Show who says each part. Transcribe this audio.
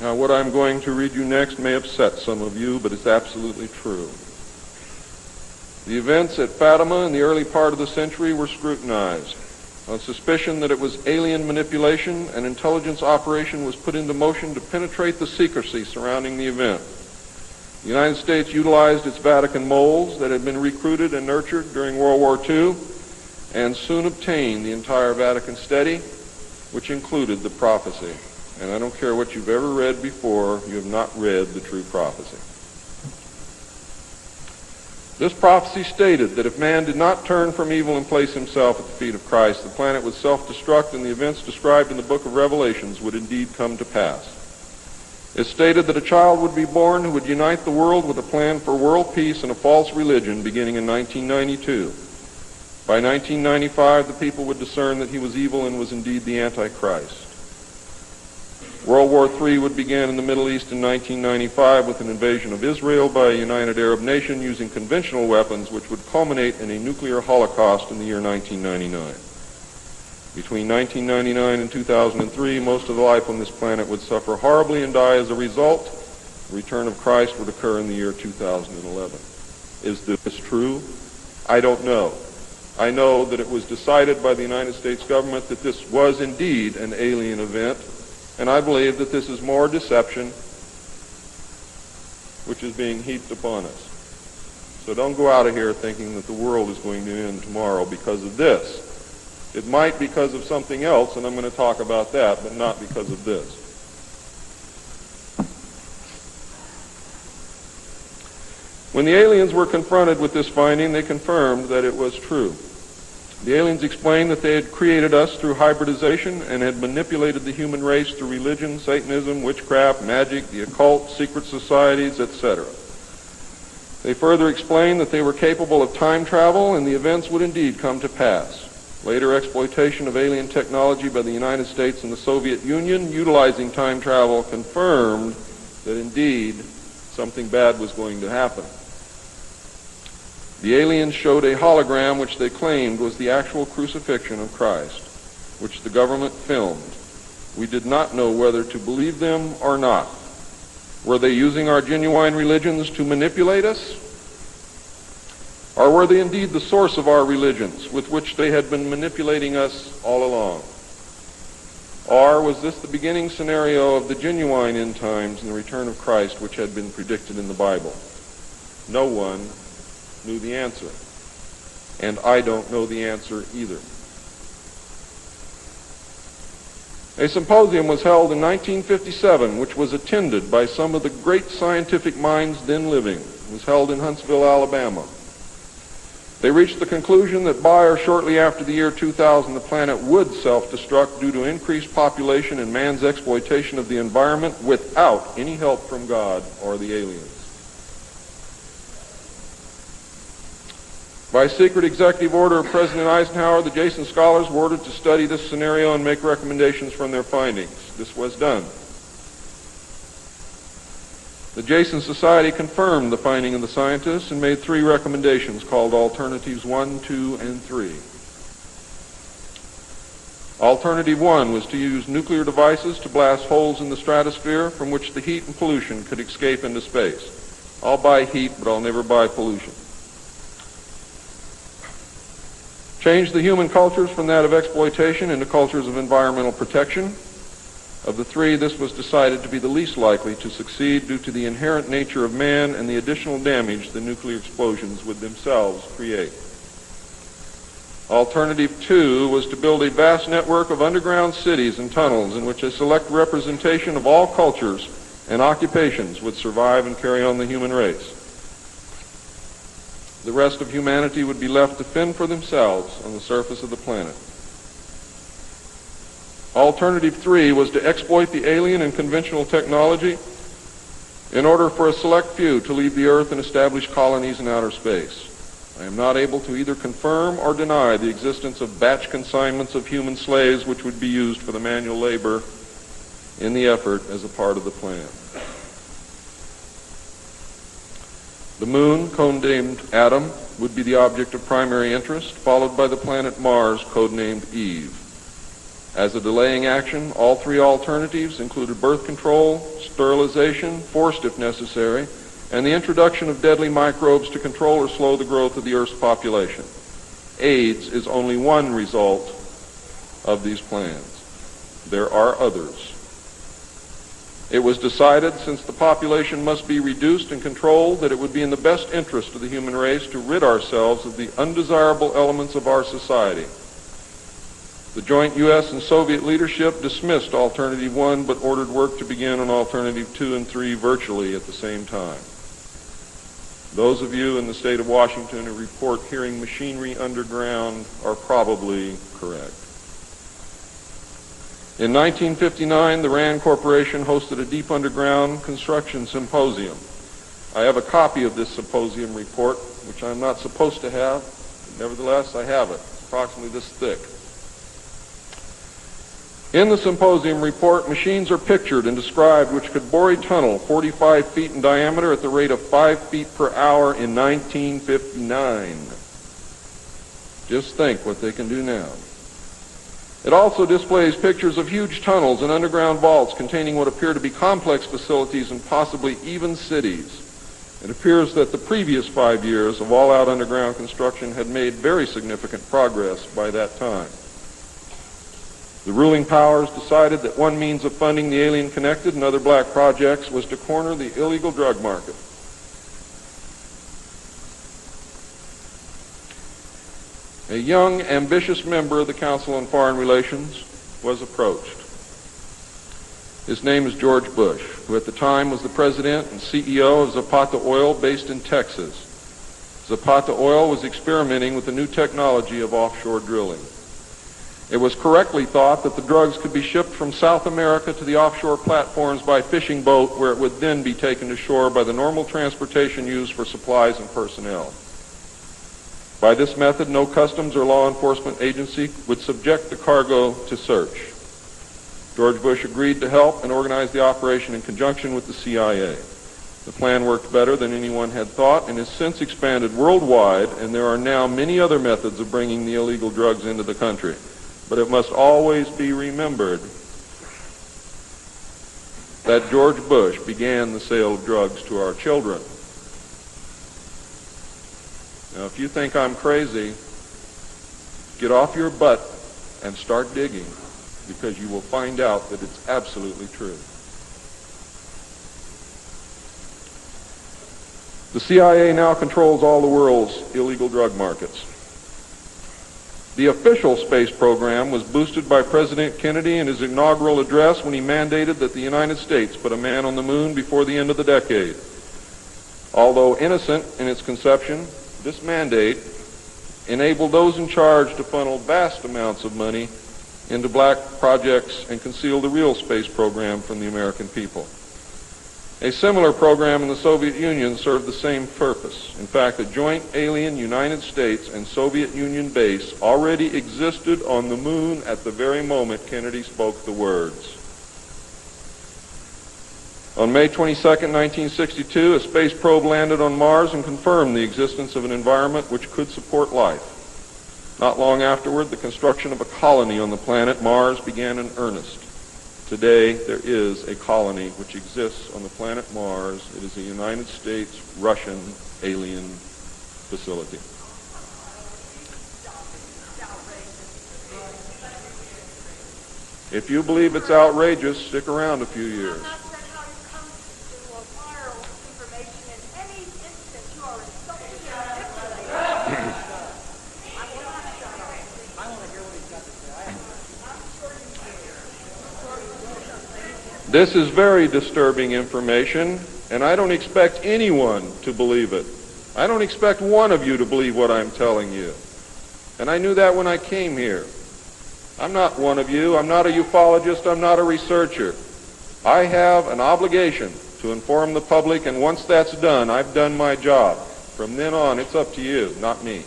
Speaker 1: Now, what I'm going to read you next may upset some of you, but it's absolutely true. The events at Fatima in the early part of the century were scrutinized. On suspicion that it was alien manipulation, an intelligence operation was put into motion to penetrate the secrecy surrounding the event. The United States utilized its Vatican moles that had been recruited and nurtured during World War II and soon obtained the entire Vatican study, which included the prophecy. And I don't care what you've ever read before, you have not read the true prophecy. This prophecy stated that if man did not turn from evil and place himself at the feet of Christ, the planet would self-destruct and the events described in the book of Revelations would indeed come to pass. It stated that a child would be born who would unite the world with a plan for world peace and a false religion beginning in 1992. By 1995, the people would discern that he was evil and was indeed the Antichrist. World War III would begin in the Middle East in 1995 with an invasion of Israel by a united Arab nation using conventional weapons, which would culminate in a nuclear holocaust in the year 1999. Between 1999 and 2003, most of the life on this planet would suffer horribly and die as a result. The return of Christ would occur in the year 2011. Is this true? I don't know. I know that it was decided by the United States government that this was indeed an alien event, and I believe that this is more deception which is being heaped upon us. So don't go out of here thinking that the world is going to end tomorrow because of this. It might because of something else, and I'm going to talk about that, but not because of this. When the aliens were confronted with this finding, they confirmed that it was true. The aliens explained that they had created us through hybridization and had manipulated the human race through religion, Satanism, witchcraft, magic, the occult, secret societies, etc. They further explained that they were capable of time travel and the events would indeed come to pass. Later exploitation of alien technology by the United States and the Soviet Union utilizing time travel confirmed that indeed something bad was going to happen. The aliens showed a hologram which they claimed was the actual crucifixion of Christ, which the government filmed. We did not know whether to believe them or not. Were they using our genuine religions to manipulate us? Or were they indeed the source of our religions with which they had been manipulating us all along? Or was this the beginning scenario of the genuine end times and the return of Christ which had been predicted in the Bible? No one knew the answer, and I don't know the answer either. A symposium was held in 1957 which was attended by some of the great scientific minds then living. It was held in Huntsville, Alabama. They reached the conclusion that by or shortly after the year 2000, the planet would self-destruct due to increased population and man's exploitation of the environment without any help from God or the aliens. By secret executive order of President Eisenhower, the Jason scholars were ordered to study this scenario and make recommendations from their findings. This was done. The Jason Society confirmed the finding of the scientists and made 3 recommendations called Alternatives 1, 2, and 3. Alternative 1 was to use nuclear devices to blast holes in the stratosphere from which the heat and pollution could escape into space. I'll buy heat, but I'll never buy pollution. Change the human cultures from that of exploitation into cultures of environmental protection. Of the 3, this was decided to be the least likely to succeed due to the inherent nature of man and the additional damage the nuclear explosions would themselves create. Alternative 2 was to build a vast network of underground cities and tunnels in which a select representation of all cultures and occupations would survive and carry on the human race. The rest of humanity would be left to fend for themselves on the surface of the planet. Alternative 3 was to exploit the alien and conventional technology in order for a select few to leave the Earth and establish colonies in outer space. I am not able to either confirm or deny the existence of batch consignments of human slaves which would be used for the manual labor in the effort as a part of the plan. The moon, codenamed Adam, would be the object of primary interest, followed by the planet Mars, codenamed Eve. As a delaying action, all three alternatives included birth control, sterilization, forced if necessary, and the introduction of deadly microbes to control or slow the growth of the Earth's population. AIDS is only one result of these plans. There are others. It was decided, since the population must be reduced and controlled, that it would be in the best interest of the human race to rid ourselves of the undesirable elements of our society. The joint U.S. and Soviet leadership dismissed Alternative 1 but ordered work to begin on Alternative 2 and 3 virtually at the same time. Those of you in the state of Washington who report hearing machinery underground are probably correct. In 1959, the RAND Corporation hosted a deep underground construction symposium. I have a copy of this symposium report, which I'm not supposed to have, but nevertheless I have it. It's approximately this thick. In the symposium report, machines are pictured and described which could bore a tunnel 45 feet in diameter at the rate of 5 feet per hour in 1959. Just think what they can do now. It also displays pictures of huge tunnels and underground vaults containing what appear to be complex facilities and possibly even cities. It appears that the previous 5 years of all-out underground construction had made very significant progress by that time. The ruling powers decided that one means of funding the alien-connected and other black projects was to corner the illegal drug market. A young, ambitious member of the Council on Foreign Relations was approached. His name is George Bush, who at the time was the president and CEO of Zapata Oil based in Texas. Zapata Oil was experimenting with the new technology of offshore drilling. It was correctly thought that the drugs could be shipped from South America to the offshore platforms by fishing boat, where it would then be taken to shore by the normal transportation used for supplies and personnel. By this method, no customs or law enforcement agency would subject the cargo to search. George Bush agreed to help and organize the operation in conjunction with the CIA. The plan worked better than anyone had thought and has since expanded worldwide, and there are now many other methods of bringing the illegal drugs into the country. But it must always be remembered that George Bush began the sale of drugs to our children. Now, if you think I'm crazy, get off your butt and start digging, because you will find out that it's absolutely true. The CIA now controls all the world's illegal drug markets. The official space program was boosted by President Kennedy in his inaugural address when he mandated that the United States put a man on the moon before the end of the decade. Although innocent in its conception, this mandate enabled those in charge to funnel vast amounts of money into black projects and conceal the real space program from the American people. A similar program in the Soviet Union served the same purpose. In fact, a joint alien United States and Soviet Union base already existed on the moon at the very moment Kennedy spoke the words. On May 22, 1962, a space probe landed on Mars and confirmed the existence of an environment which could support life. Not long afterward, the construction of a colony on the planet Mars began in earnest. Today, there is a colony which exists on the planet Mars. It is a United States-Russian alien facility. If you believe it's outrageous, stick around a few years. This is very disturbing information, and I don't expect anyone to believe it. I don't expect one of you to believe what I'm telling you. And I knew that when I came here. I'm not one of you. I'm not a ufologist. I'm not a researcher. I have an obligation to inform the public, and once that's done, I've done my job. From then on, it's up to you, not me.